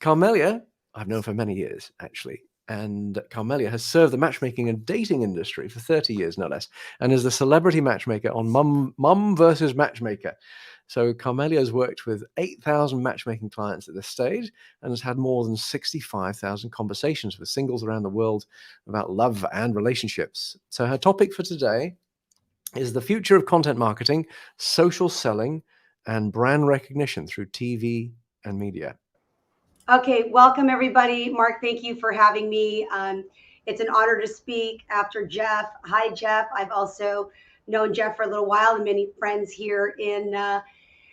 Carmelia, I've known for many years, actually. And Carmelia has served the matchmaking and dating industry for 30 years, no less, and is the celebrity matchmaker on Mum versus Matchmaker. So Carmelia has worked with 8,000 matchmaking clients at this stage and has had more than 65,000 conversations with singles around the world about love and relationships. So her topic for today is the future of content marketing, social selling, and brand recognition through TV and media. Okay, welcome everybody. Mark, thank you for having me. It's an honor to speak after Jeff. Hi, Jeff. I've also known Jeff for a little while and many friends here in the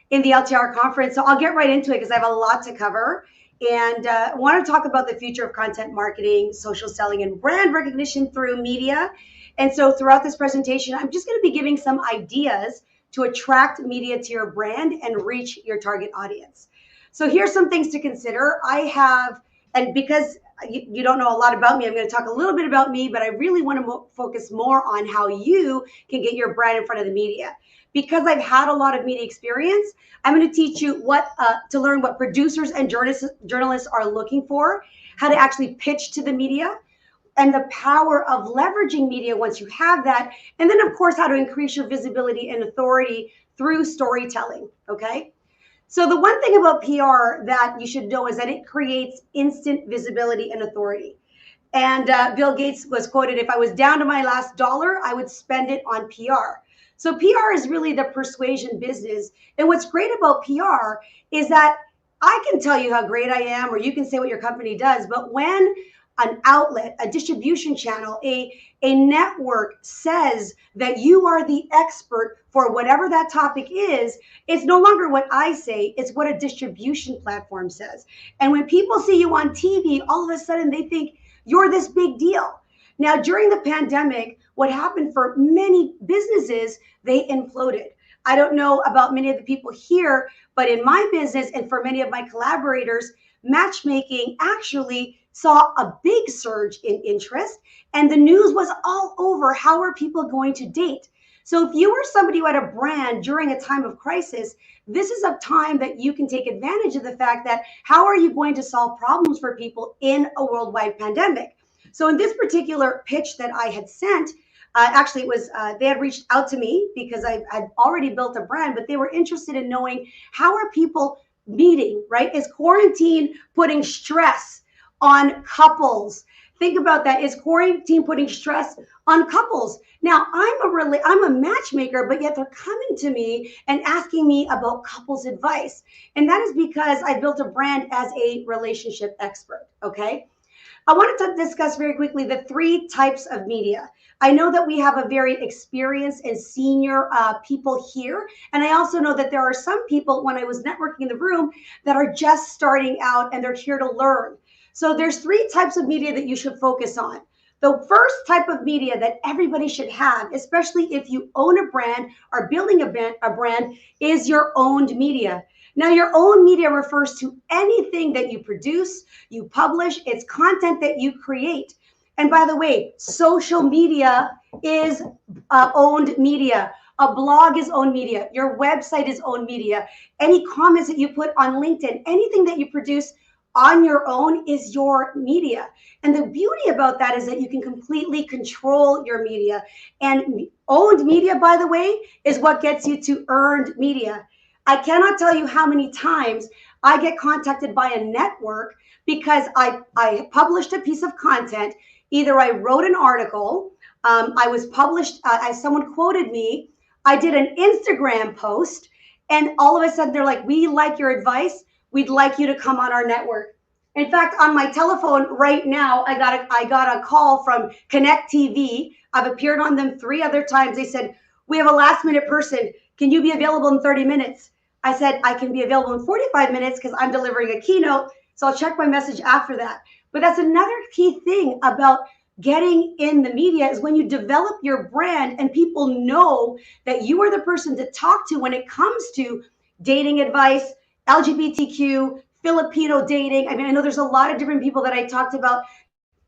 LTR conference. So I'll get right into it because I have a lot to cover. And I want to talk about the future of content marketing, social selling, and brand recognition through media. And so throughout this presentation, I'm just going to be giving some ideas to attract media to your brand and reach your target audience. So here's some things to consider. I have, and because you don't know a lot about me, I'm going to talk a little bit about me, but I really want to focus more on how you can get your brand in front of the media. Because I've had a lot of media experience, I'm going to teach you what to learn what producers and journalists are looking for, how to actually pitch to the media, and the power of leveraging media once you have that, and then of course how to increase your visibility and authority through storytelling. Okay. So the one thing about PR that you should know is that it creates instant visibility and authority. And Bill Gates was quoted, if I was down to my last dollar, I would spend it on PR. So PR is really the persuasion business. And what's great about PR is that I can tell you how great I am, or you can say what your company does, but when an outlet, a distribution channel, a network says that you are the expert for whatever that topic is, it's no longer what I say, it's what a distribution platform says. And when people see you on TV, all of a sudden they think you're this big deal. Now, during the pandemic, what happened for many businesses, they imploded. I don't know about many of the people here, but in my business and for many of my collaborators, matchmaking actually saw a big surge in interest, and the news was all over how are people going to date. So if you are somebody who had a brand during a time of crisis, this is a time that you can take advantage of the fact that how are you going to solve problems for people in a worldwide pandemic? So in this particular pitch that I had sent, actually it was they had reached out to me because I had already built a brand, but they were interested in knowing how are people meeting, right? Is quarantine putting stress on couples? Think about that. Is quarantine putting stress on couples? Now, I'm a matchmaker, but yet they're coming to me and asking me about couples advice. And that is because I built a brand as a relationship expert, okay? I wanted to discuss very quickly the three types of media. I know that we have a very experienced and senior people here. And I also know that there are some people, when I was networking in the room, that are just starting out and they're here to learn. So there's three types of media that you should focus on. The first type of media that everybody should have, especially if you own a brand or building a brand, is your owned media. Now, your own media refers to anything that you produce, you publish, it's content that you create. And by the way, social media is owned media. A blog is owned media. Your website is owned media. Any comments that you put on LinkedIn, anything that you produce on your own is your media. And the beauty about that is that you can completely control your media. And owned media, by the way, is what gets you to earned media. I cannot tell you how many times I get contacted by a network because I published a piece of content. Either I wrote an article, I was published, as someone quoted me, I did an Instagram post, and all of a sudden they're like, we like your advice. We'd like you to come on our network. In fact, on my telephone right now, I got a call from Connect TV. I've appeared on them 3 other times. They said, we have a last minute person. Can you be available in 30 minutes? I said, I can be available in 45 minutes because I'm delivering a keynote. So I'll check my message after that. But that's another key thing about getting in the media is when you develop your brand and people know that you are the person to talk to when it comes to dating advice, LGBTQ, Filipino dating. I mean, I know there's a lot of different people that I talked about.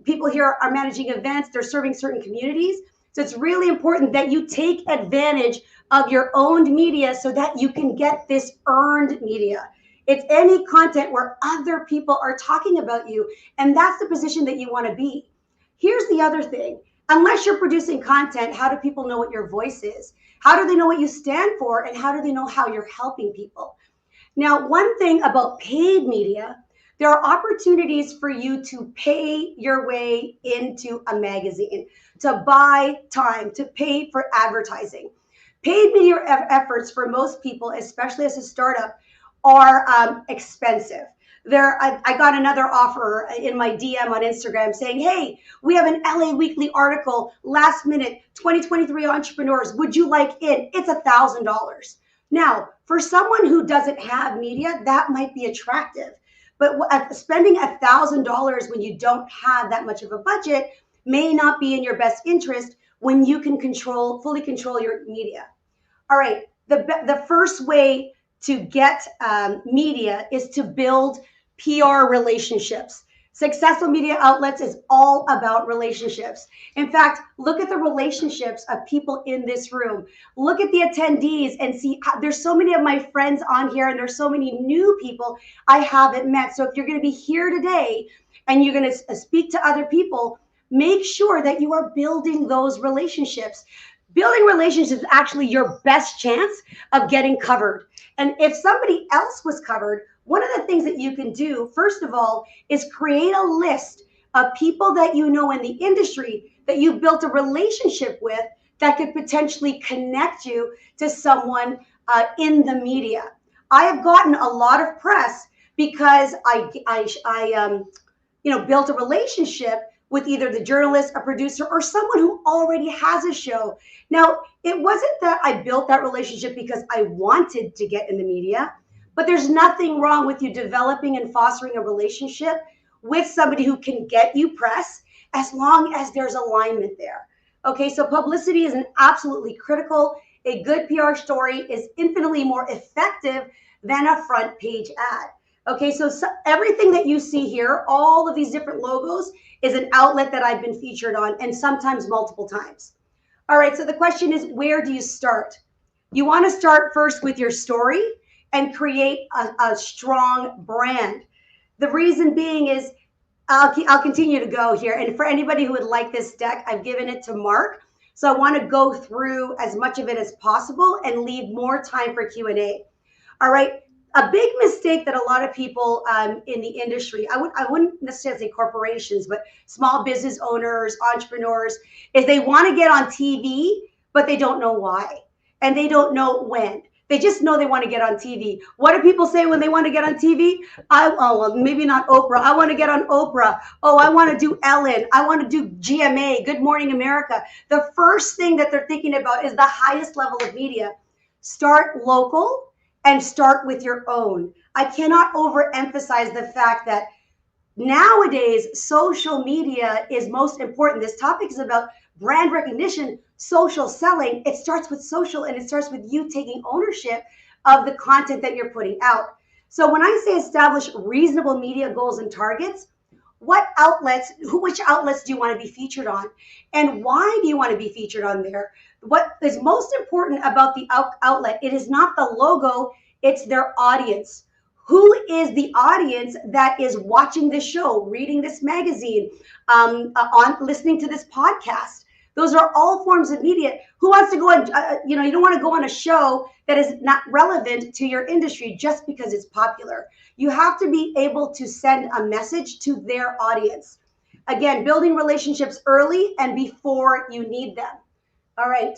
People here are managing events. They're serving certain communities. So it's really important that you take advantage of your owned media so that you can get this earned media. It's any content where other people are talking about you. And that's the position that you want to be. Here's the other thing. Unless you're producing content, how do people know what your voice is? How do they know what you stand for? And how do they know how you're helping people? Now, one thing about paid media, there are opportunities for you to pay your way into a magazine, to buy time, to pay for advertising. Paid media efforts for most people, especially as a startup, are expensive. I got another offer in my DM on Instagram saying, hey, we have an LA Weekly article, last minute, 2023 entrepreneurs. Would you like it? It's $1,000. Now, for someone who doesn't have media, that might be attractive. But spending $1,000 when you don't have that much of a budget may not be in your best interest when you can fully control your media. All right, the first way to get media is to build PR relationships. Successful media outlets is all about relationships. In fact, look at the relationships of people in this room. Look at the attendees and see there's so many of my friends on here and there's so many new people I haven't met. So if you're going to be here today and you're going to speak to other people, make sure that you are building those relationships. Building relationships is actually your best chance of getting covered. And if somebody else was covered, one of the things that you can do, first of all, is create a list of people that you know in the industry that you've built a relationship with that could potentially connect you to someone in the media. I have gotten a lot of press because I built a relationship with either the journalist, a producer, or someone who already has a show. Now, it wasn't that I built that relationship because I wanted to get in the media, but there's nothing wrong with you developing and fostering a relationship with somebody who can get you press as long as there's alignment there. Okay, so publicity is absolutely critical. A good PR story is infinitely more effective than a front page ad. Okay, so everything that you see here, all of these different logos, is an outlet that I've been featured on, and sometimes multiple times. All right, so the question is, where do you start? You want to start first with your story and create a strong brand. The reason being is, I'll continue to go here. And for anybody who would like this deck, I've given it to Mark. So I want to go through as much of it as possible and leave more time for Q&A. All right. A big mistake that a lot of people in the industry, I wouldn't necessarily say corporations, but small business owners, entrepreneurs, is they want to get on TV, but they don't know why. And they don't know when. They just know they want to get on TV. What do people say when they want to get on TV? Well, maybe not Oprah. I want to get on Oprah. Oh, I want to do Ellen. I want to do GMA, Good Morning America. The first thing that they're thinking about is the highest level of media. Start local and start with your own. I cannot overemphasize the fact that nowadays social media is most important. This topic is about brand recognition, social selling. It starts with social, and it starts with you taking ownership of the content that you're putting out. So when I say establish reasonable media goals and targets, which outlets do you want to be featured on? And why do you want to be featured on there? What is most important about the outlet, it is not the logo, it's their audience. Who is the audience that is watching this show, reading this magazine, listening to this podcast? Those are all forms of media. Who wants to go on, you don't want to go on a show that is not relevant to your industry just because it's popular. You have to be able to send a message to their audience. Again, building relationships early and before you need them. All right.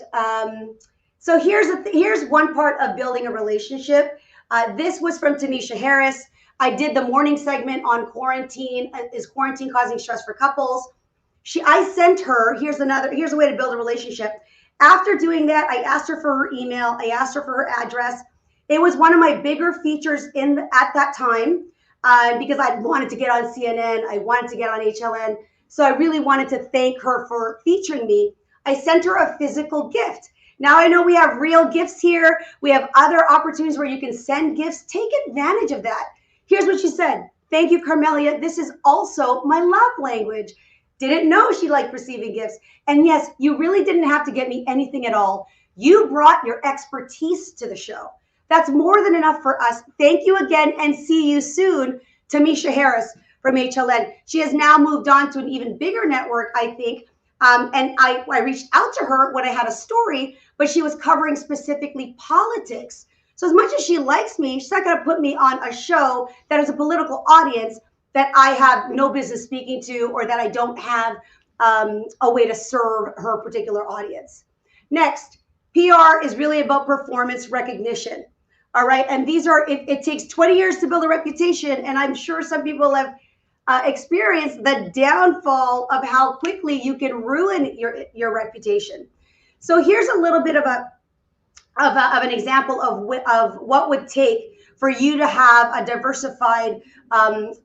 So here's one part of building a relationship. This was from Tanisha Harris. I did the morning segment on quarantine. Is quarantine causing stress for couples? I sent her, here's a way to build a relationship. After doing that, I asked her for her email. I asked her for her address. It was one of my bigger features at that time because I wanted to get on CNN. I wanted to get on HLN. So I really wanted to thank her for featuring me. I sent her a physical gift. Now I know we have real gifts here. We have other opportunities where you can send gifts. Take advantage of that. Here's what she said. Thank you, Carmelia. This is also my love language. Didn't know she liked receiving gifts. And yes, you really didn't have to get me anything at all. You brought your expertise to the show. That's more than enough for us. Thank you again and see you soon, Tamisha Harris from HLN. She has now moved on to an even bigger network, I think. And I reached out to her when I had a story, but she was covering specifically politics. So as much as she likes me, she's not going to put me on a show that is a political audience that I have no business speaking to, or that I don't have a way to serve her particular audience. Next, PR is really about performance recognition. All right. And these are, it takes 20 years to build a reputation. And I'm sure some people have experienced the downfall of how quickly you can ruin your reputation. So here's a little bit of an example of what would take for you to have a diversified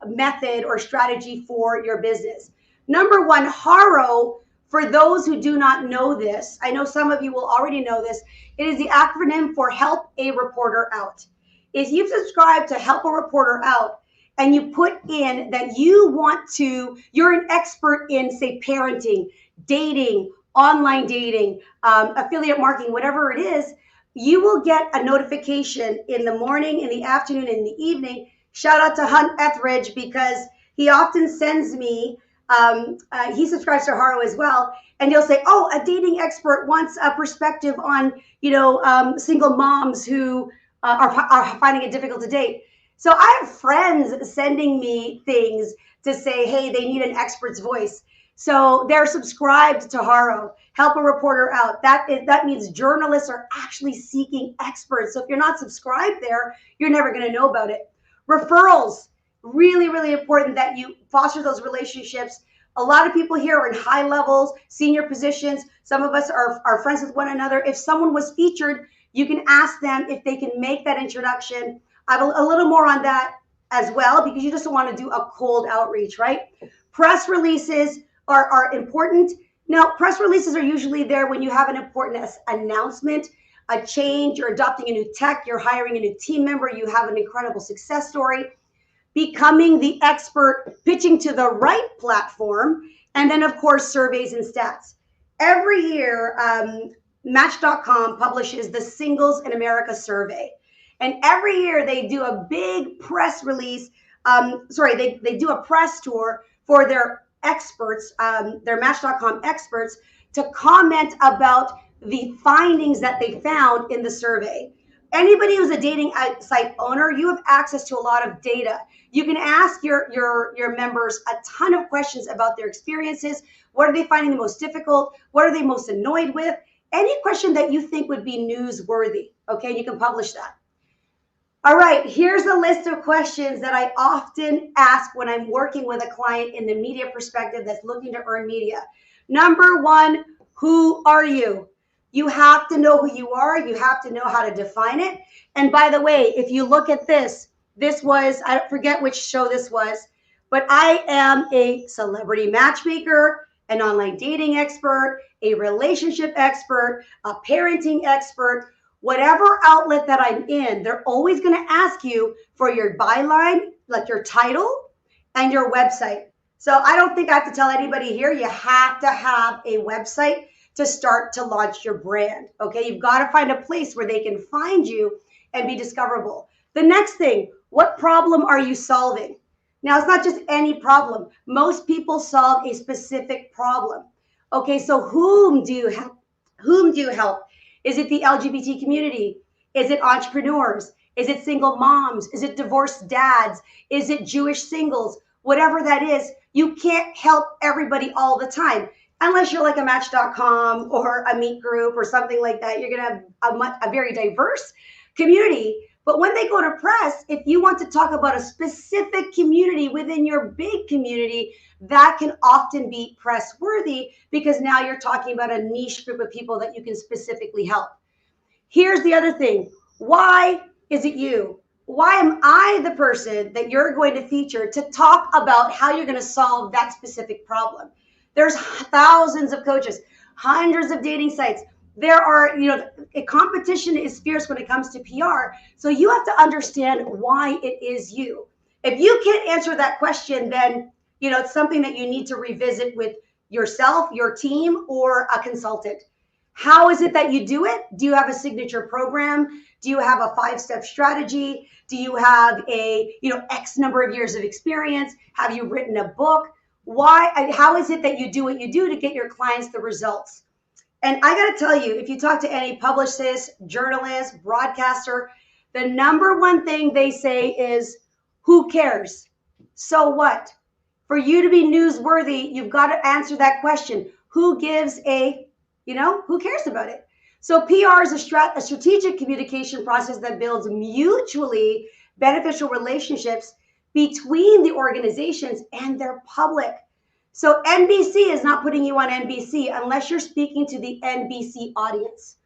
method or strategy for your business. Number one, HARO, for those who do not know this, I know some of you will already know this, it is the acronym for Help a Reporter Out. If you subscribe to Help a Reporter Out and you put in that you're an expert in, say, parenting, dating, online dating, affiliate marketing, whatever it is, you will get a notification in the morning, in the afternoon, in the evening. Shout out to Hunt Etheridge, because he often sends me, he subscribes to Haro as well, and he'll say, oh, a dating expert wants a perspective on, single moms who are finding it difficult to date. So I have friends sending me things to say, hey, they need an expert's voice. So they're subscribed to Haro, Help a Reporter Out. That means journalists are actually seeking experts. So if you're not subscribed there, you're never going to know about it. Referrals, really, really important that you foster those relationships. A lot of people here are in high levels, senior positions. Some of us are friends with one another. If someone was featured, you can ask them if they can make that introduction. I have a little more on that as well, because you just don't want to do a cold outreach, right? Press releases are important. Now, press releases are usually there when you have an important announcement, a change, you're adopting a new tech, you're hiring a new team member, you have an incredible success story, becoming the expert, pitching to the right platform, and then, of course, surveys and stats. Every year, Match.com publishes the Singles in America survey. And every year they do a big press release. They do a press tour for their experts, their Match.com experts, to comment about the findings that they found in the survey. Anybody who's a dating site owner, you have access to a lot of data. You can ask your members a ton of questions about their experiences. What are they finding the most difficult? What are they most annoyed with? Any question that you think would be newsworthy, okay? You can publish that. All right, here's a list of questions that I often ask when I'm working with a client in the media perspective that's looking to earn media. Number one, who are you? You have to know who you are. You have to know how to define it. And by the way, if you look at this was, I forget which show this was, but I am a celebrity matchmaker, an online dating expert, a relationship expert, a parenting expert. Whatever outlet that I'm in, they're always going to ask you for your byline, like your title and your website. So I don't think I have to tell anybody here, you have to have a website to start to launch your brand. Okay, you've got to find a place where they can find you and be discoverable. The next thing, what problem are you solving? Now, it's not just any problem. Most people solve a specific problem. Okay, so whom do you help? Whom do you help? Is it the LGBT community? Is it entrepreneurs? Is it single moms? Is it divorced dads? Is it Jewish singles? Whatever that is, you can't help everybody all the time. Unless you're like a Match.com or a Meet Group or something like that. You're going to have a very diverse community. But when they go to press, if you want to talk about a specific community within your big community, that can often be press worthy, because now you're talking about a niche group of people that you can specifically help. Here's the other thing. Why is it you? Why am I the person that you're going to feature to talk about how you're going to solve that specific problem? There's thousands of coaches, hundreds of dating sites. There are, competition is fierce when it comes to PR. So you have to understand why it is you. If you can't answer that question, then, it's something that you need to revisit with yourself, your team, or a consultant. How is it that you do it? Do you have a signature program? Do you have a 5-step strategy? Do you have a, X number of years of experience? Have you written a book? Why? How is it that you do what you do to get your clients the results? And I got to tell you, if you talk to any publicist, journalist, broadcaster, the number one thing they say is, who cares? So what? For you to be newsworthy, you've got to answer that question. Who gives a, who cares about it? So PR is a strategic communication process that builds mutually beneficial relationships between the organizations and their public. So NBC is not putting you on NBC unless you're speaking to the NBC audience.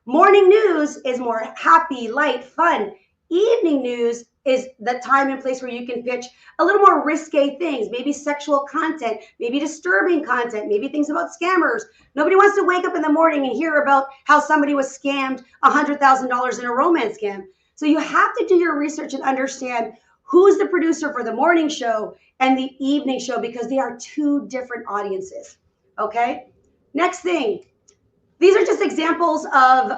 Morning news is more happy, light, fun. Evening news is the time and place where you can pitch a little more risque things, maybe sexual content, maybe disturbing content, maybe things about scammers. Nobody wants to wake up in the morning and hear about how somebody was scammed $100,000 in a romance scam. So you have to do your research and understand who's the producer for the morning show and the evening show, because they are two different audiences. Okay. Next thing. These are just examples of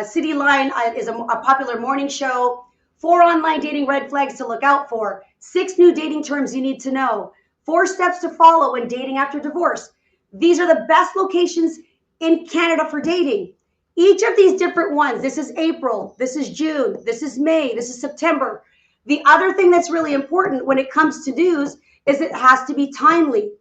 Cityline is a popular morning show. 4 online dating red flags to look out for. 6 new dating terms you need to know. 4 steps to follow when dating after divorce. These are the best locations in Canada for dating. Each of these different ones, this is April, this is June, this is May, this is September. The other thing that's really important when it comes to news is it has to be timely.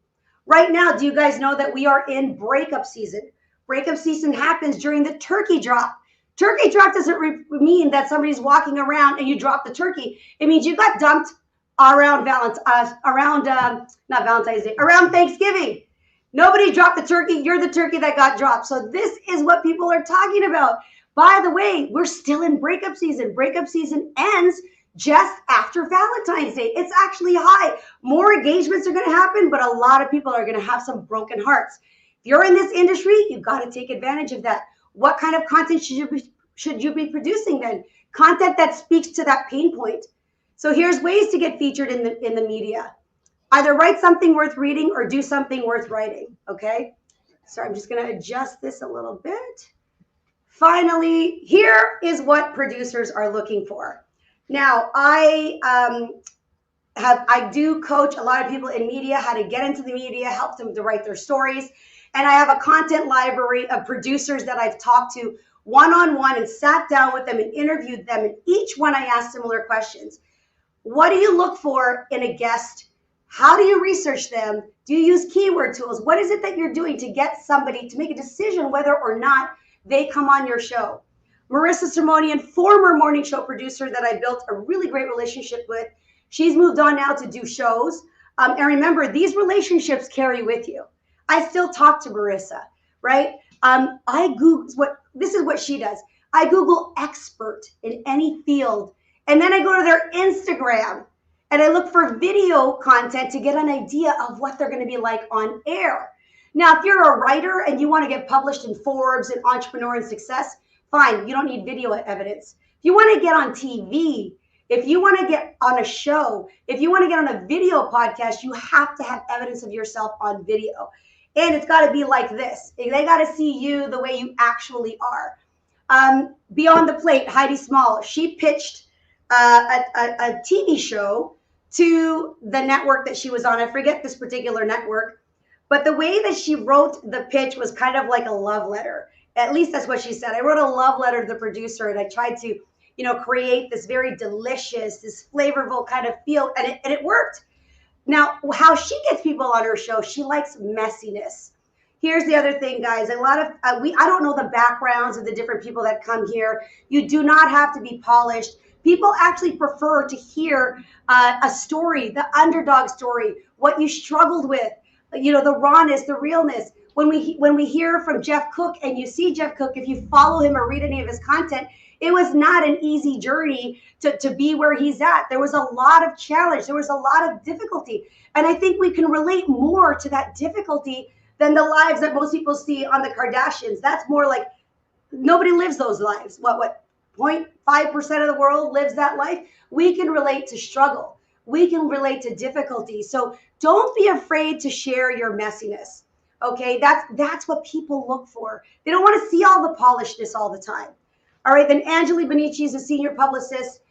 Right now, do you guys know that we are in breakup season? Breakup season happens during the turkey drop. Turkey drop doesn't mean that somebody's walking around and you drop the turkey. It means you got dumped around not Valentine's Day, around Thanksgiving. Nobody dropped the turkey. You're the turkey that got dropped. So this is what people are talking about. By the way, we're still in breakup season. Breakup season ends just after Valentine's Day. It's actually high. More engagements are going to happen, but a lot of people are going to have some broken hearts. If you're in this industry, you've got to take advantage of that. What kind of content should you be producing then? Content that speaks to that pain point. So here's ways to get featured in the media. Either write something worth reading or do something worth writing, okay? So I'm just going to adjust this a little bit. Finally, here is what producers are looking for. Now, I do coach a lot of people in media, how to get into the media, help them to write their stories. And I have a content library of producers that I've talked to one-on-one and sat down with them and interviewed them. And each one I asked similar questions. What do you look for in a guest? How do you research them? Do you use keyword tools? What is it that you're doing to get somebody to make a decision whether or not they come on your show? Marissa Simonian, former morning show producer that I built a really great relationship with. She's moved on now to do shows. And remember, these relationships carry with you. I still talk to Marissa, right? This is what she does. I Google expert in any field, and then I go to their Instagram and I look for video content to get an idea of what they're going to be like on air. Now, if you're a writer and you want to get published in Forbes and Entrepreneur and Success, fine, you don't need video evidence. If you want to get on TV, if you want to get on a show, if you want to get on a video podcast, you have to have evidence of yourself on video. And it's got to be like this. They got to see you the way you actually are. Beyond the Plate, Heidi Small, she pitched a TV show to the network that she was on. I forget this particular network. But the way that she wrote the pitch was kind of like a love letter. At least that's what she said. I wrote a love letter to the producer, and I tried to, create this very delicious, this flavorful kind of feel, and it worked. Now, how she gets people on her show, she likes messiness. Here's the other thing, guys. A lot of I don't know the backgrounds of the different people that come here. You do not have to be polished. People actually prefer to hear a story, the underdog story, what you struggled with, the rawness, the realness. When we hear from Jeff Cook and you see Jeff Cook, if you follow him or read any of his content, it was not an easy journey to be where he's at. There was a lot of challenge. There was a lot of difficulty. And I think we can relate more to that difficulty than the lives that most people see on the Kardashians. That's more like nobody lives those lives. What 0.5% of the world lives that life? We can relate to struggle. We can relate to difficulty. So don't be afraid to share your messiness. Okay, that's what people look for. They don't want to see all the polishedness all the time. All right, then Angeli Benici is a senior publicist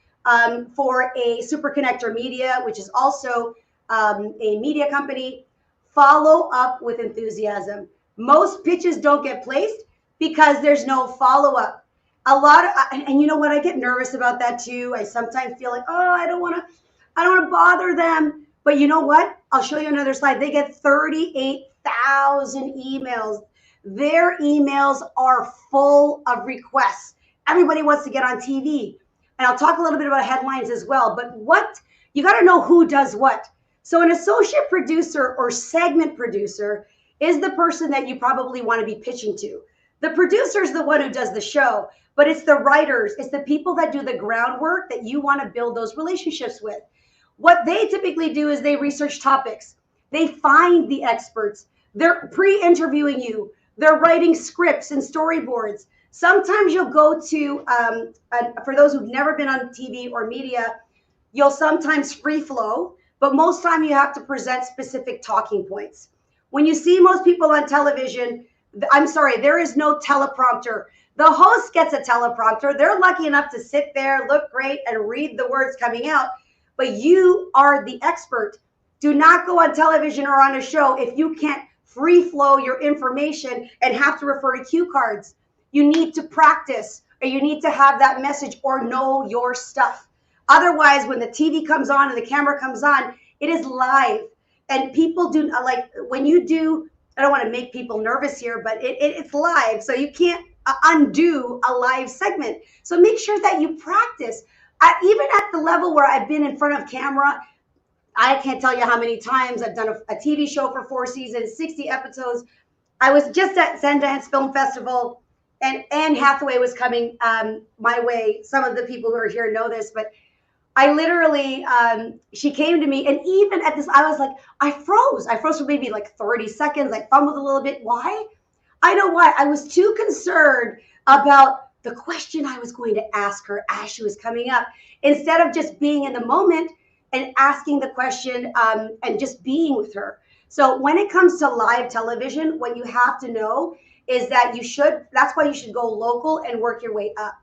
for a Super Connector Media, which is also a media company. Follow up with enthusiasm. Most pitches don't get placed because there's no follow up. A lot of, and you know what? I get nervous about that too. I sometimes feel like, oh, I don't want to bother them. But you know what? I'll show you another slide. They get 38,000 emails. Their emails are full of requests. Everybody wants to get on TV. And I'll talk a little bit about headlines as well. But what you got to know who does what. So an associate producer or segment producer is the person that you probably want to be pitching to. The producer is the one who does the show, but it's the writers, it's the people that do the groundwork that you want to build those relationships with. What they typically do is they research topics. They find the experts. They're pre-interviewing you. They're writing scripts and storyboards. Sometimes you'll go to, for those who've never been on TV or media, you'll sometimes free flow, but most time you have to present specific talking points. When you see most people on television, I'm sorry, there is no teleprompter. The host gets a teleprompter. They're lucky enough to sit there, look great, and read the words coming out. But you are the expert. Do not go on television or on a show if you can't free flow your information and have to refer to cue cards. You need to practice, or you need to have that message or know your stuff. Otherwise, when the TV comes on and the camera comes on, it is live. And people do, like when you do, I don't want to make people nervous here, but it's live. So you can't undo a live segment. So make sure that you practice. Even at the level where I've been in front of camera, I can't tell you how many times I've done a TV show for 4 seasons, 60 episodes. I was just at Sundance Film Festival, and Anne Hathaway was coming my way. Some of the people who are here know this, but I literally, she came to me, and even at this, I was like, I froze. I froze for maybe like 30 seconds. I fumbled a little bit. Why? I know why. I was too concerned about the question I was going to ask her as she was coming up, instead of just being in the moment and asking the question and just being with her. So when it comes to live television, what you have to know is that that's why you should go local and work your way up.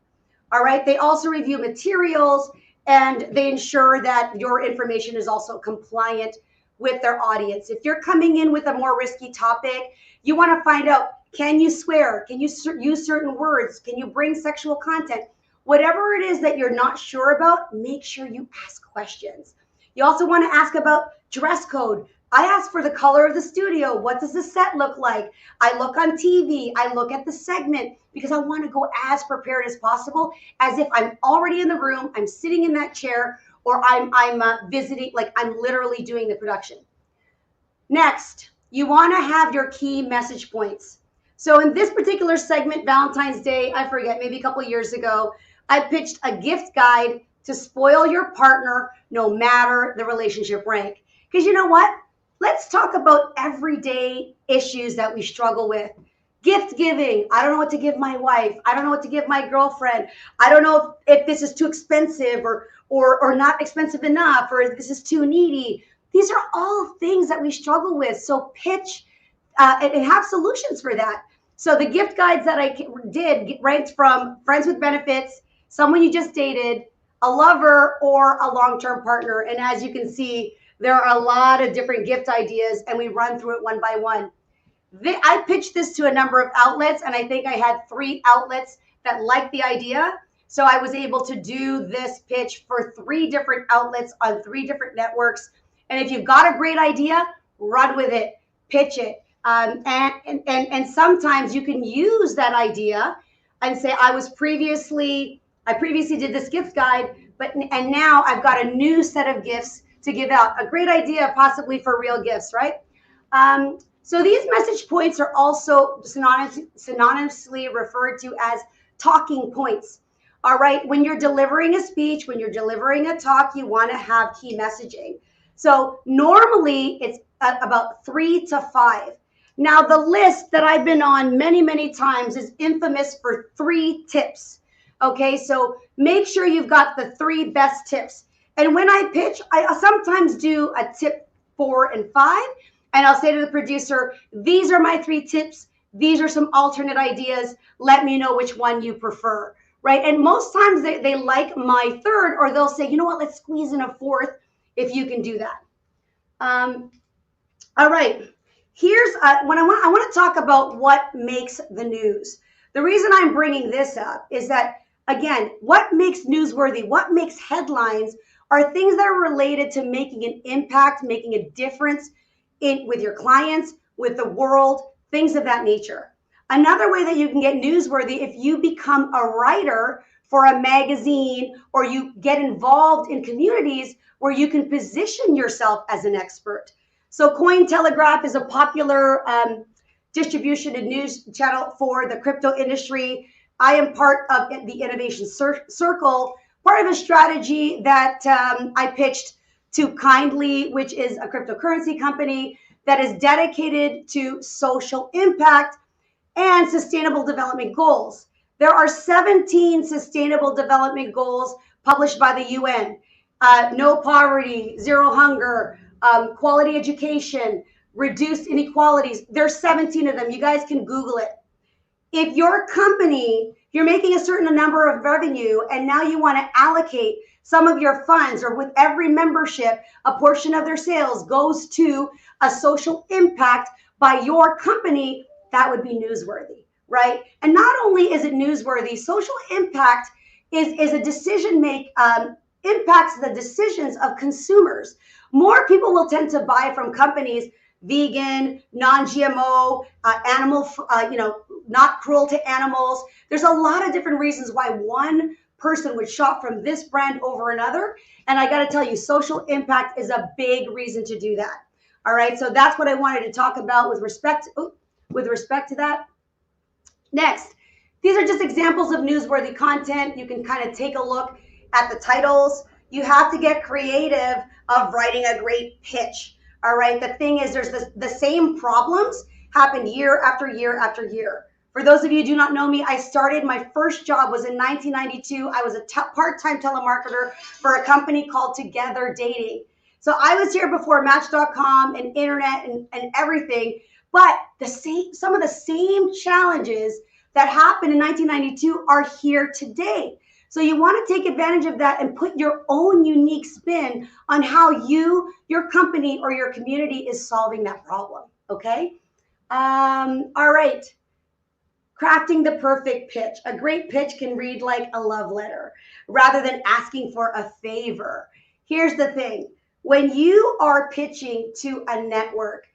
All right. They also review materials, and they ensure that your information is also compliant with their audience. If you're coming in with a more risky topic, you want to find out, can you swear? Can you use certain words? Can you bring sexual content? Whatever it is that you're not sure about, make sure you ask questions. You also want to ask about dress code. I ask for the color of the studio. What does the set look like? I look on TV. I look at the segment because I want to go as prepared as possible, as if I'm already in the room, I'm sitting in that chair, or I'm visiting, like I'm literally doing the production. Next, you want to have your key message points. So in this particular segment, Valentine's Day, I forget, maybe a couple of years ago, I pitched a gift guide to spoil your partner no matter the relationship rank. Because you know what? Let's talk about everyday issues that we struggle with. Gift giving. I don't know what to give my wife. I don't know what to give my girlfriend. I don't know if this is too expensive or not expensive enough, or if this is too needy. These are all things that we struggle with. So pitch and have solutions for that. So the gift guides that I did ranked from friends with benefits, someone you just dated, a lover, or a long-term partner. And as you can see, there are a lot of different gift ideas, and we run through it one by one. I pitched this to a number of outlets, and I think I had 3 outlets that liked the idea. So I was able to do this pitch for 3 different outlets on 3 different networks. And if you've got a great idea, run with it, pitch it. And sometimes you can use that idea and say, I previously did this gift guide, and now I've got a new set of gifts to give out. A great idea, possibly for real gifts, right? So these message points are also synonymously referred to as talking points. All right, when you're delivering a speech, when you're delivering a talk, you want to have key messaging. So normally it's about 3 to 5. Now the list that I've been on many, many times is infamous for 3 tips. Okay, so make sure you've got the 3 best tips. And when I pitch, I sometimes do a tip 4 and 5, and I'll say to the producer, these are my 3 tips. These are some alternate ideas. Let me know which one you prefer, right? And most times they like my 3rd, or they'll say, you know what, let's squeeze in a 4th if you can do that. All right, here's when I want to talk about what makes the news. The reason I'm bringing this up is that, again, what makes newsworthy, what makes headlines are things that are related to making an impact, making a difference with your clients, with the world, things of that nature. Another way that you can get newsworthy, if you become a writer for a magazine or you get involved in communities where you can position yourself as an expert. So Cointelegraph is a popular distribution and news channel for the crypto industry. I am part of the Innovation Circle, part of a strategy that I pitched to Kindly, which is a cryptocurrency company that is dedicated to social impact and sustainable development goals. There are 17 sustainable development goals published by the UN. No poverty, zero hunger, quality education, reduced inequalities. There's 17 of them. You guys can Google it. If your company, you're making a certain number of revenue and now you want to allocate some of your funds, or with every membership, a portion of their sales goes to a social impact by your company, that would be newsworthy, right? And not only is it newsworthy, social impact is a decision impacts the decisions of consumers. More people will tend to buy from companies vegan, non-GMO, animal, not cruel to animals. There's a lot of different reasons why one person would shop from this brand over another. And I got to tell you, social impact is a big reason to do that. All right. So that's what I wanted to talk about with respect to that. Next, these are just examples of newsworthy content. You can kind of take a look at the titles. You have to get creative of writing a great pitch. All right. The thing is, there's the same problems happen year after year after year. For those of you who do not know me, I started, my first job was in 1992. I was a part-time telemarketer for a company called Together Dating. So I was here before Match.com and internet and everything. But some of the same challenges that happened in 1992 are here today. So you want to take advantage of that and put your own unique spin on how your company or your community is solving that problem. Okay. All right. Crafting the perfect pitch. A great pitch can read like a love letter rather than asking for a favor. Here's the thing. When you are pitching to a network,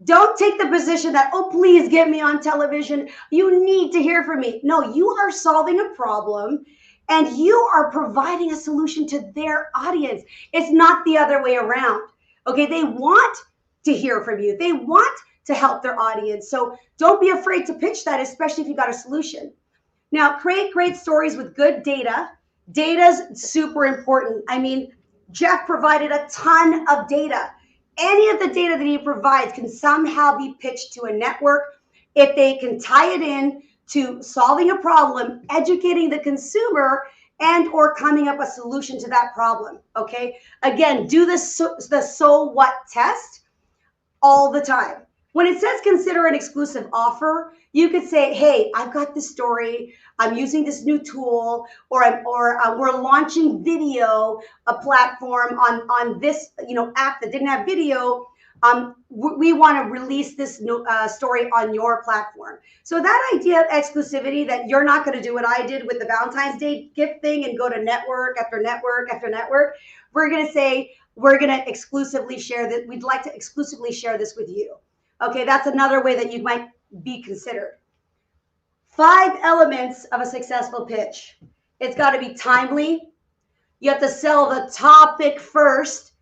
don't take the position that, oh, please get me on television. You need to hear from me. No, you are solving a problem and you are providing a solution to their audience. It's not the other way around. Okay, they want to hear from you. They want to help their audience. So don't be afraid to pitch that, especially if you got a solution. Now, create great stories with good data. Data's super important. I mean, Jeff provided a ton of data. Any of the data that he provides can somehow be pitched to a network if they can tie it in to solving a problem, educating the consumer, and or coming up a solution to that problem. Okay. Again, do the so what test all the time. When it says consider an exclusive offer, you could say, hey, I've got this story. I'm using this new tool, or we're launching video, a platform on this app that didn't have video. We want to release this new story on your platform. So that idea of exclusivity, that you're not going to do what I did with the Valentine's Day gift thing and go to network after network after network. We're going to say, we're going to exclusively share that. We'd like to exclusively share this with you. Okay, that's another way that you might be considered. 5 elements of a successful pitch. It's got to be timely. You have to sell the topic first.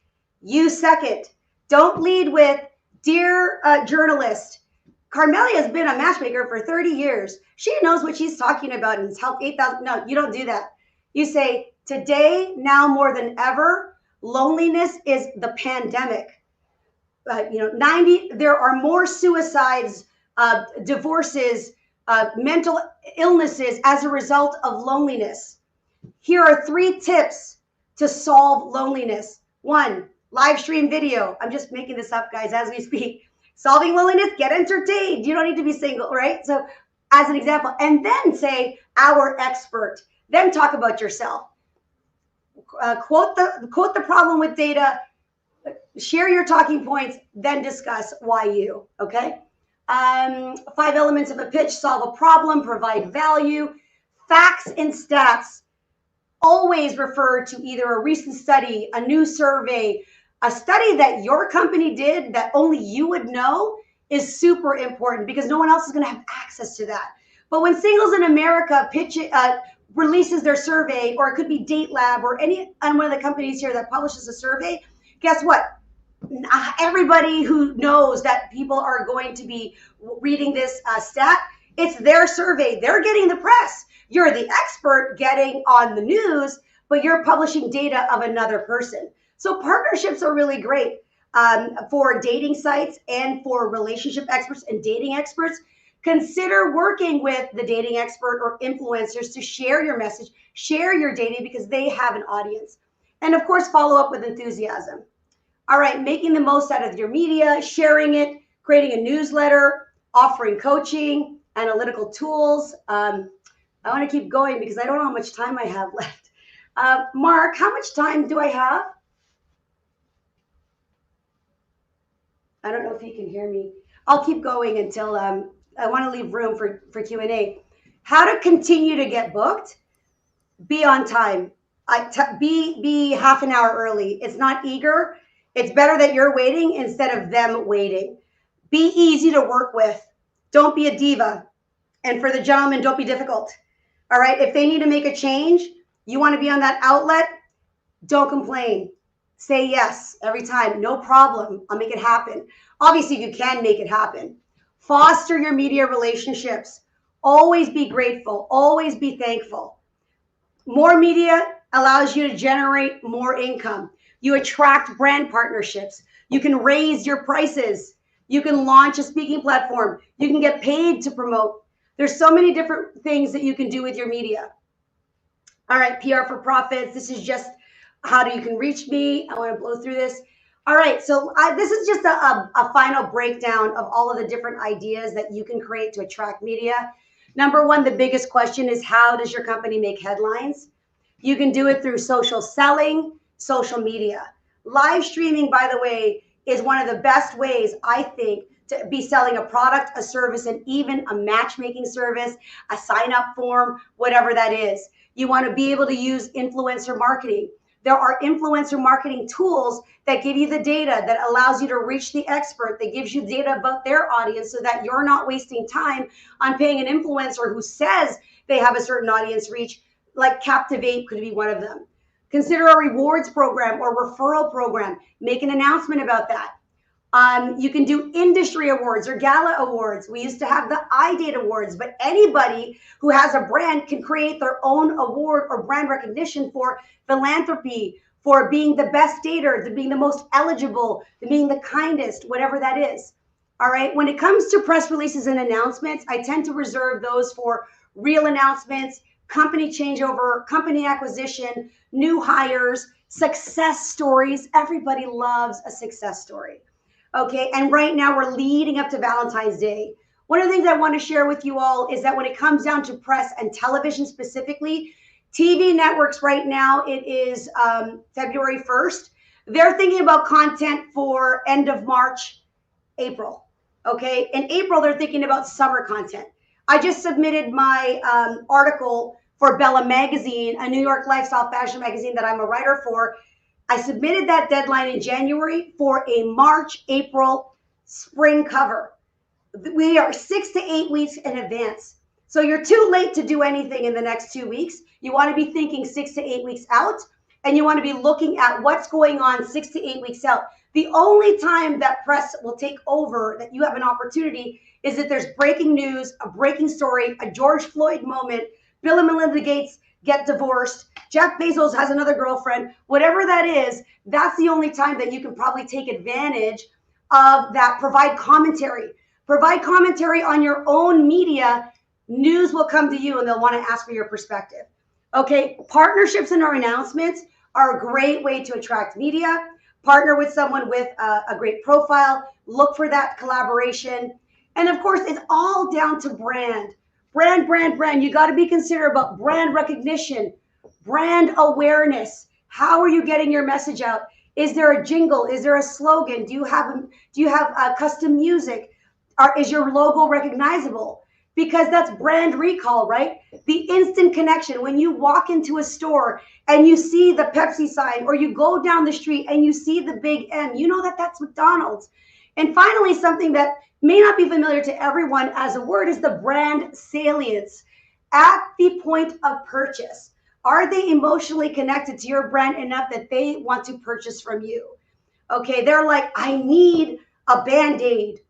You second. Don't lead with, dear journalist, Carmelia has been a matchmaker for 30 years. She knows what she's talking about and has helped 8,000. No, you don't do that. You say, today, now more than ever, loneliness is the pandemic. There are more suicides, divorces, mental illnesses as a result of loneliness. Here are 3 tips to solve loneliness. 1, live stream video. I'm just making this up, guys, as we speak. Solving loneliness, get entertained. You don't need to be single, right? So as an example, and then say our expert, then talk about yourself. Quote the problem with data, share your talking points, then discuss why you, okay? 5 elements of a pitch: solve a problem, provide value. Facts and stats always refer to either a recent study, a new survey, a study that your company did that only you would know is super important because no one else is going to have access to that. But when Singles in America releases their survey, or it could be Date Lab or one of the companies here that publishes a survey, guess what? Everybody who knows that people are going to be reading this stat, it's their survey. They're getting the press. You're the expert getting on the news, but you're publishing data of another person. So partnerships are really great for dating sites and for relationship experts and dating experts. Consider working with the dating expert or influencers to share your message, share your data, because they have an audience. And of course, follow up with enthusiasm. All right, making the most out of your media, sharing it, creating a newsletter, offering coaching, analytical tools. I want to keep going because I don't know how much time I have left. Mark, how much time do I have? I don't know if you can hear me. I'll keep going until I want to leave room for Q&A. How to continue to get booked? Be on time. Be half an hour early. It's not eager. It's better that you're waiting instead of them waiting. Be easy to work with. Don't be a diva. And for the gentlemen, don't be difficult. All right. If they need to make a change, you want to be on that outlet, don't complain. Say yes every time. No problem. I'll make it happen. Obviously, you can make it happen. Foster your media relationships. Always be grateful. Always be thankful. More media allows you to generate more income. You attract brand partnerships. You can raise your prices. You can launch a speaking platform. You can get paid to promote. There's so many different things that you can do with your media. All right, PR for profits. This is just how you can reach me. I want to blow through this. All right, so this is just a final breakdown of all of the different ideas that you can create to attract media. Number one, the biggest question is, how does your company make headlines? You can do it through social selling, social media. Live streaming, by the way, is one of the best ways, I think, to be selling a product, a service, and even a matchmaking service, a sign-up form, whatever that is. You want to be able to use influencer marketing. There are influencer marketing tools that give you the data that allows you to reach the expert, that gives you data about their audience so that you're not wasting time on paying an influencer who says they have a certain audience reach, like Captivate could be one of them. Consider a rewards program or referral program. Make an announcement about that. You can do industry awards or gala awards. We used to have the iDate awards, but anybody who has a brand can create their own award or brand recognition for philanthropy, for being the best dater, to being the most eligible, to being the kindest, whatever that is. All right. When it comes to press releases and announcements, I tend to reserve those for real announcements, company changeover, company acquisition, new hires, success stories. Everybody loves a success story. Okay, and right now we're leading up to Valentine's Day. One of the things I want to share with you all is that when it comes down to press and television specifically, TV networks right now, it is February 1st. They're thinking about content for end of March, April. Okay, in April, they're thinking about summer content. I just submitted my article for Bella Magazine, a New York lifestyle fashion magazine that I'm a writer for. I submitted that deadline in January for a March, April, spring cover. We are 6 to 8 weeks in advance. So you're too late to do anything in the next 2 weeks. You want to be thinking 6 to 8 weeks out, and you want to be looking at what's going on 6 to 8 weeks out. The only time that press will take over, that you have an opportunity, is if there's breaking news, a breaking story, a George Floyd moment, Bill and Melinda Gates get divorced, Jeff Bezos has another girlfriend, whatever that is, that's the only time that you can probably take advantage of that. Provide commentary on your own media. News will come to you and they'll want to ask for your perspective. Okay, partnerships and our announcements are a great way to attract media. Partner with someone with a great profile, look for that collaboration. And of course, it's all down to brand. Brand, brand, brand. You got to be considerate about brand recognition, brand awareness. How are you getting your message out? Is there a jingle? Is there a slogan? Do you have custom music? Is your logo recognizable? Because that's brand recall, right? The instant connection. When you walk into a store and you see the Pepsi sign, or you go down the street and you see the big M, you know that that's McDonald's. And finally, something that may not be familiar to everyone as a word is the brand salience. At the point of purchase, are they emotionally connected to your brand enough that they want to purchase from you? Okay, they're like, I need a Band-Aid.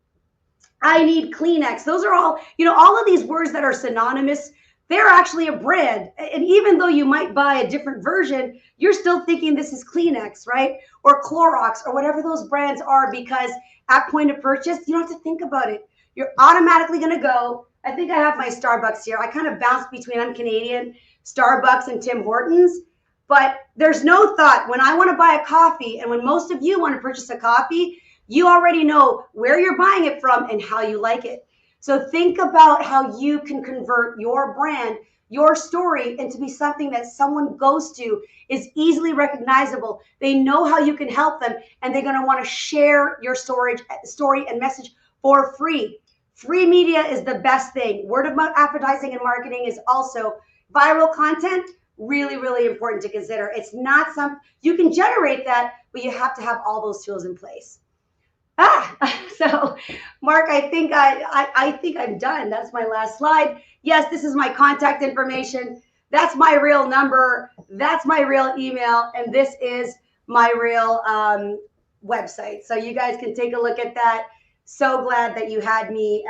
I need Kleenex. Those are all, all of these words that are synonymous, they're actually a brand. And even though you might buy a different version, you're still thinking this is Kleenex, right? Or Clorox, or whatever those brands are, because at point of purchase, you don't have to think about it. You're automatically going to go. I think I have my Starbucks here. I kind of bounce between, I'm Canadian, Starbucks and Tim Hortons. But there's no thought when I want to buy a coffee, and when most of you want to purchase a coffee, you already know where you're buying it from and how you like it. So think about how you can convert your brand, your story, into be something that someone goes to, is easily recognizable. They know how you can help them, and they're going to want to share your story and message for free. Free media is the best thing. Word of mouth advertising and marketing is also viral content. Really, really important to consider. It's not you can generate that, but you have to have all those tools in place. So Mark, I think I'm done. That's my last slide. Yes, this is my contact information. That's my real number. That's my real email. And this is my real website. So you guys can take a look at that. So glad that you had me.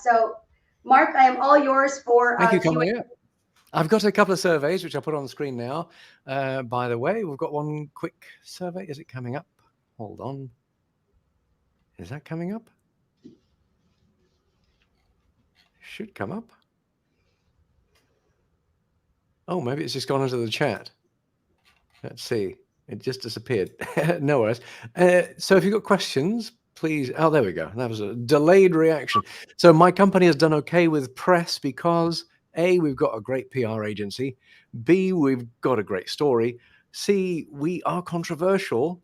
So Mark, I am all yours for Thank you, Carmelia. I've got a couple of surveys, which I'll put on the screen now. By the way, we've got one quick survey. Is it coming up? Hold on. Is that coming up? Should come up. Oh, maybe it's just gone into the chat. Let's see. It just disappeared. No worries. So if you've got questions, please. Oh, there we go. That was a delayed reaction. So my company has done okay with press because A, we've got a great PR agency. B, we've got a great story. C, we are controversial.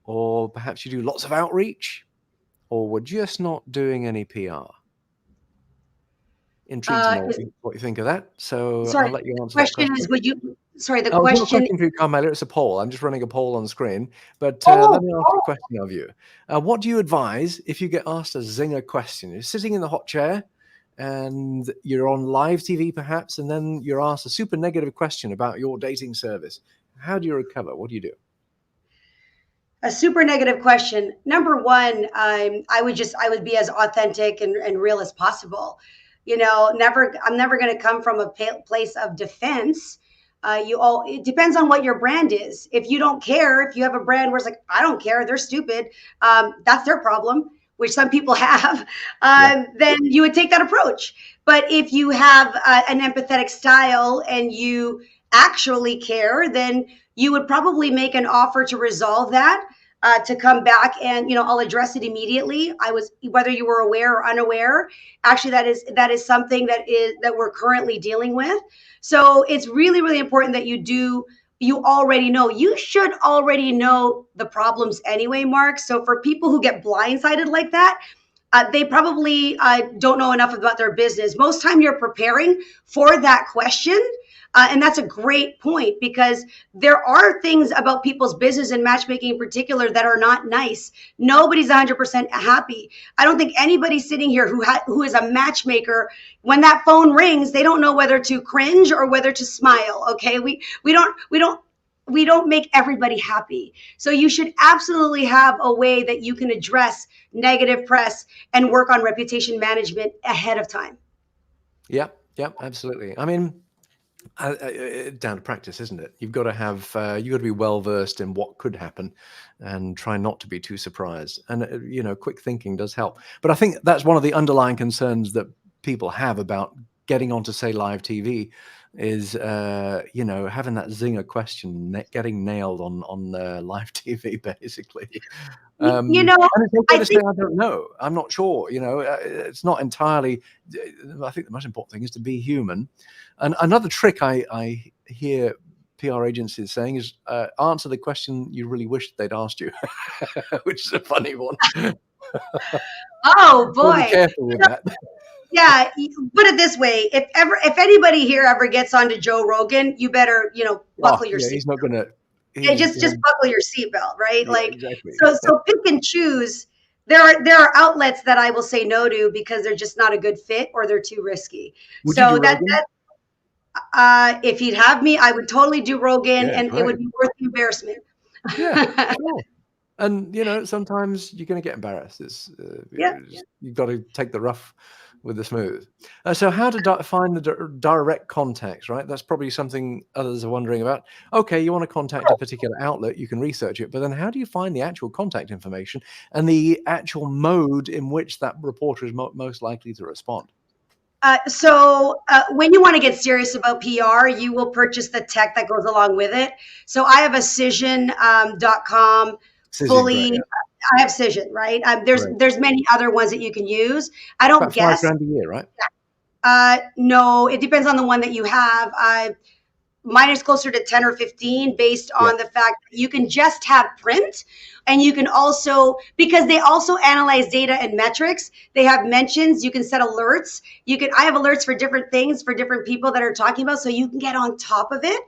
Or perhaps you do lots of outreach. Or we're just not doing any PR. Intrigued to know what you think of that. So I'll let you answer that question. Is, would you? Sorry, the question. It's not a question for you, Carmelia. It's a poll. I'm just running a poll on the screen. But let me ask a question of you. What do you advise if you get asked a zinger question? You're sitting in the hot chair, and you're on live TV, perhaps, and then you're asked a super negative question about your dating service. How do you recover? What do you do? A super negative question. Number one, I would be as authentic and real as possible. I'm never going to come from a place of defense. It depends on what your brand is. If you don't care, if you have a brand where it's like, I don't care, they're stupid, that's their problem, which some people have, then you would take that approach. But if you have an empathetic style and you actually care, then you would probably make an offer to resolve that, to come back, and I'll address it immediately. Whether you were aware or unaware, actually that is something that we're currently dealing with. So it's really, really important that you already know. You should already know the problems anyway, Mark. So for people who get blindsided like that, they probably don't know enough about their business. Most time you're preparing for that question. And that's a great point, because there are things about people's business and matchmaking in particular that are not nice. Nobody's 100% happy. I don't think anybody sitting here who is a matchmaker, when that phone rings, they don't know whether to cringe or whether to smile. Okay, we don't make everybody happy. So you should absolutely have a way that you can address negative press and work on reputation management ahead of time. Yeah, absolutely. I mean, down to practice, isn't it? You've got to be well versed in what could happen, and try not to be too surprised. And quick thinking does help. But I think that's one of the underlying concerns that people have about getting onto, say, live TV is, having that zinger question getting nailed on live TV, basically. You know, And it's okay I to say, think I don't know. I'm not sure. It's not entirely. I think the most important thing is to be human. And another trick I hear PR agencies saying is answer the question you really wish they'd asked you, which is a funny one. oh Gotta be boy. careful with that. Yeah, put it this way: if anybody here ever gets onto Joe Rogan, you better buckle your Yeah, he's not seatbelt. gonna. Yeah, just buckle your seatbelt, right? Yeah, Like exactly. so pick and choose. There are outlets that I will say no to because they're just not a good fit or they're too risky. Would you So do Rogan? if he'd have me, I would totally do Rogan, Yeah, and it would great. be worth the embarrassment. Yeah, sure. And sometimes you're going to get embarrassed. Yeah. You've got to take the rough with the smooth. So how to find the direct contacts, right? That's probably something others are wondering about. Okay, you want to contact a particular outlet, you can research it, but then how do you find the actual contact information and the actual mode in which that reporter is most likely to respond? So when you want to get serious about PR, you will purchase the tech that goes along with it. So I have a Cision.com Cision, great, fully. yeah, I have Cision, right? There's great. there's many other ones that you can use. I don't About five guess. grand a year, right? No, it depends on the one that you have. Mine is closer to 10 or 15 based Yeah, on the fact that you can just have print, and you can also, because they also analyze data and metrics, they have mentions, you can set alerts. I have alerts for different things for different people that are talking about, so you can get on top of it.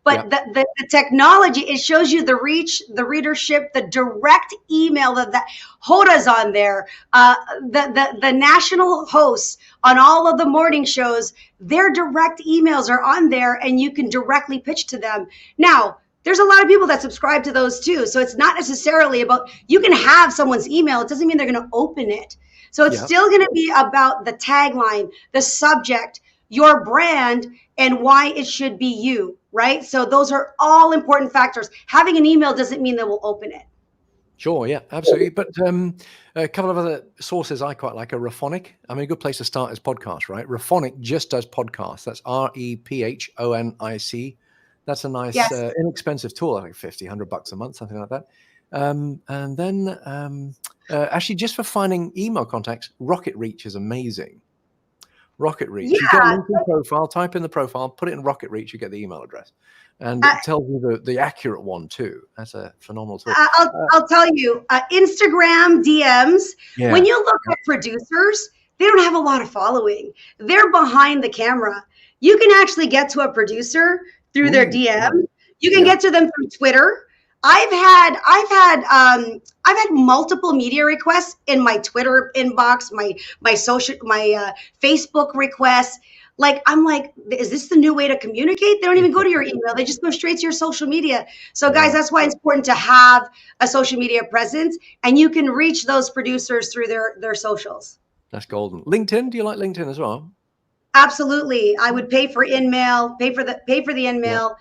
yeah, But the technology, it shows you the reach, the readership, the direct email that Hoda's on there, the national hosts on all of the morning shows, their direct emails are on there, and you can directly pitch to them. Now, there's a lot of people that subscribe to those too. So it's not necessarily about, you can have someone's email. It doesn't mean they're going to open it. So it's yeah. still going to be about the tagline, the subject, your brand, and why it should be you, right? So those are all important factors. Having an email doesn't mean they will open it. Sure, yeah, absolutely. But a couple of other sources I quite like are Raphonic. I mean, a good place to start is podcast, right? Raphonic just does podcasts. That's REPHONIC. That's a nice, Yes. inexpensive tool, like $50, $100 a month, something like that. And then actually, just for finding email contacts, Rocket Reach is amazing. Rocket Reach. You get a Yeah. LinkedIn profile, type in the profile, put it in Rocket Reach, you get the email address. And it tells you the accurate one too. That's a phenomenal tool. I'll tell you, Instagram DMs, Yeah. when you look at producers, they don't have a lot of following. They're behind the camera. You can actually get to a producer through their Ooh, DM. You can yeah. get to them through Twitter. I've had multiple media requests in my Twitter inbox, my Facebook requests. Like, I'm like, is this the new way to communicate? They don't even go to your email. They just go straight to your social media. So guys, that's why it's important to have a social media presence, and you can reach those producers through their socials. That's golden. LinkedIn, do you like LinkedIn as well? Absolutely. I would pay for in-mail, pay for the in-mail,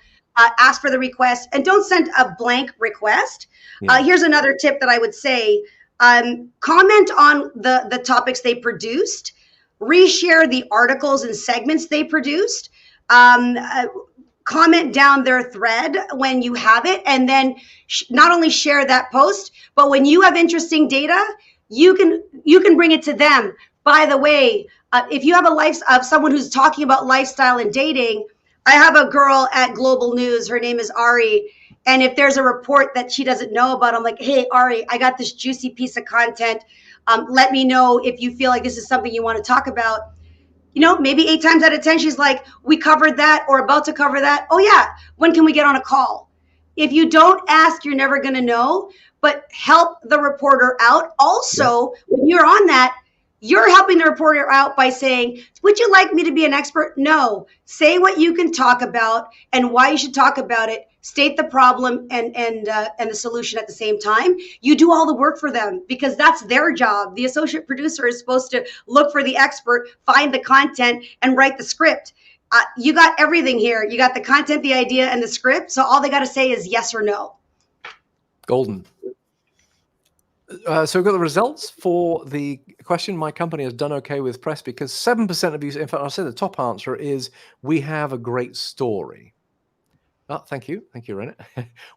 ask for the request, and don't send a blank request. Yeah. Here's another tip that I would say. Comment on the topics they produced, reshare the articles and segments they produced, comment down their thread when you have it, and then not only share that post, but when you have interesting data, you can bring it to them. By the way, if you have a life of someone who's talking about lifestyle and dating, I have a girl at Global News. Her name is Ari. And if there's a report that she doesn't know about, I'm like, hey, Ari, I got this juicy piece of content. Let me know if you feel like this is something you want to talk about. Maybe 8 times out of 10, she's like, we covered that or about to cover that. Oh, yeah. When can we get on a call? If you don't ask, you're never going to know. But help the reporter out. Also, when you're on that, you're helping the reporter out by saying, would you like me to be an expert? No. Say what you can talk about and why you should talk about it. State the problem and the solution at the same time. You do all the work for them because that's their job. The associate producer is supposed to look for the expert, find the content, and write the script. You got everything here. You got the content, the idea, and the script. So all they got to say is yes or no. Golden. So we've got the results for the question. My company has done okay with press because 7% of you, in fact, I'll say the top answer is we have a great story. Oh, thank you. Thank you, Rennet.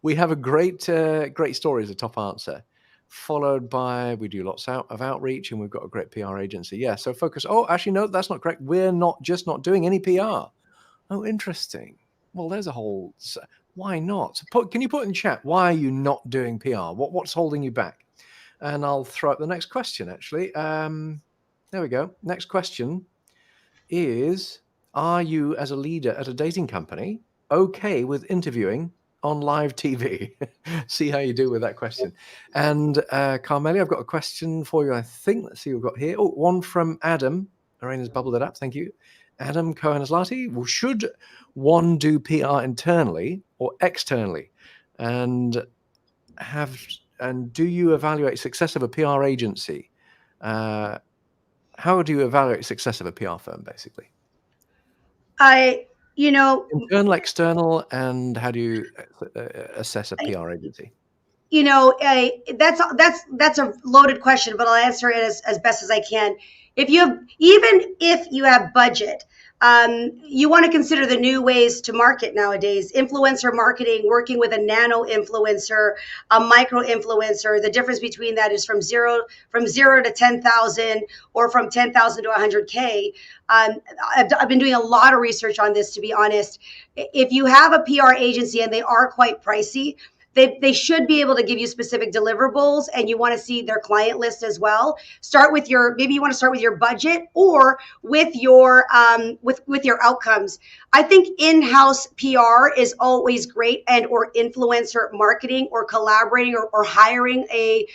We have a great story as a top answer, followed by we do lots of outreach and we've got a great PR agency. Yeah, so focus. Oh, actually, no, that's not correct. We're not doing any PR. Oh, interesting. Well, there's a whole. Why not? Can you put in chat, why are you not doing PR? What's holding you back? And I'll throw up the next question, actually. There we go. Next question is, are you, as a leader at a dating company, okay with interviewing on live TV? See how you do with that question. And Carmelia, I've got a question for you, I think. Let's see what we've got here. Oh, one from Adam. Arena's bubbled it up. Thank you. Adam Cohen-Aslati. Well, should one do PR internally or externally? And do you evaluate success of a PR agency? How do you evaluate success of a PR firm, basically? Internal, external, and how do you assess a PR agency? That's a loaded question, but I'll answer it as best as I can. Even if you have budget, you want to consider the new ways to market nowadays. Influencer marketing, working with a nano influencer, a micro influencer. The difference between that is from zero to 10,000 or from 10,000 to 100K. I've been doing a lot of research on this, to be honest. If you have a PR agency and they are quite pricey, they should be able to give you specific deliverables, and you want to see their client list as well. Maybe you want to start with your budget or with your with your outcomes. I think in-house PR is always great, and or influencer marketing or collaborating or hiring a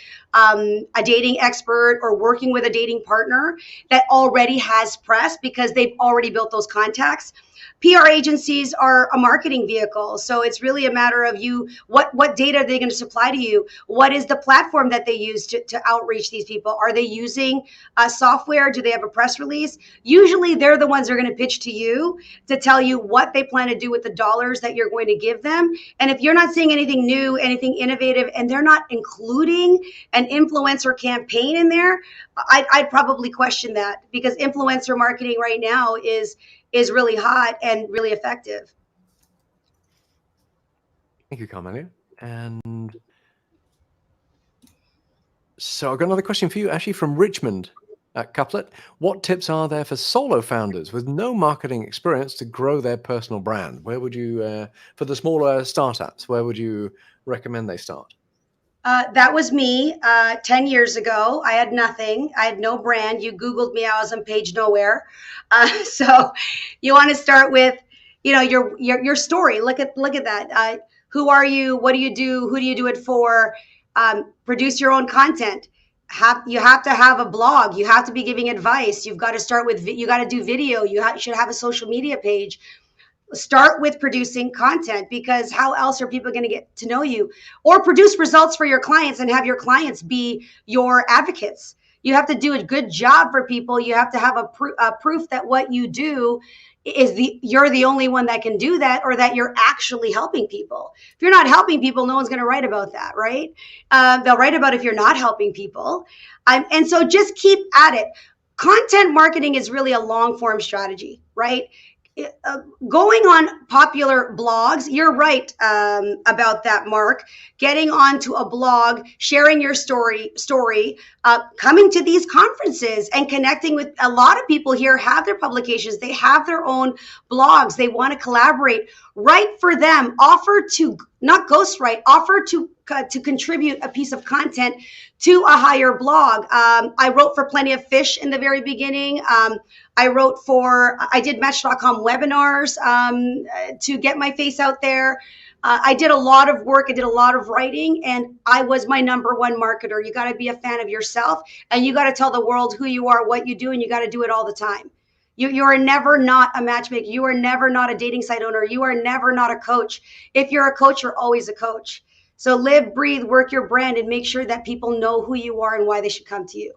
dating expert or working with a dating partner that already has press because they've already built those contacts. PR agencies are a marketing vehicle. So it's really a matter of what data are they going to supply to you? What is the platform that they use to outreach these people? Are they using software? Do they have a press release? Usually they're the ones who are going to pitch to you to tell you what they plan to do with the dollars that you're going to give them. And if you're not seeing anything new, anything innovative, and they're not including an influencer campaign in there, I'd probably question that, because influencer marketing right now is really hot and really effective. Thank you, Carmelia. And so I've got another question for you, actually, from Richmond at Couplet. What tips are there for solo founders with no marketing experience to grow their personal brand? Where would you, for the smaller startups, where would you recommend they start? That was me 10 years ago. I had nothing. I had no brand. You Googled me, I was on page nowhere. So you want to start with, your story. Look at that. Who are you? What do you do? Who do you do it for? Produce your own content. You have to have a blog. You have to be giving advice. You've got to start with, you got to do video. You should have a social media page. Start with producing content, because how else are people going to get to know you? Or produce results for your clients and have your clients be your advocates. You have to do a good job for people. You have to have a proof that what you do is you're the only one that can do that, or that you're actually helping people. If you're not helping people, no one's going to write about that, right? They'll write about if you're not helping people. And so just keep at it. Content marketing is really a long form strategy, right? Going on popular blogs, you're right about that, Mark. Getting onto a blog, sharing your story, coming to these conferences and connecting with a lot of people here have their publications. They have their own blogs. They want to collaborate. Write for them. Offer to, not ghostwrite, offer to contribute a piece of content to a higher blog. I wrote for Plenty of Fish in the very beginning. I did Match.com webinars to get my face out there. I did a lot of work. I did a lot of writing, and I was my number one marketer. You got to be a fan of yourself, and you got to tell the world who you are, what you do, and you got to do it all the time. You are never not a matchmaker. You are never not a dating site owner. You are never not a coach. If you're a coach, you're always a coach. So live, breathe, work your brand, and make sure that people know who you are and why they should come to you.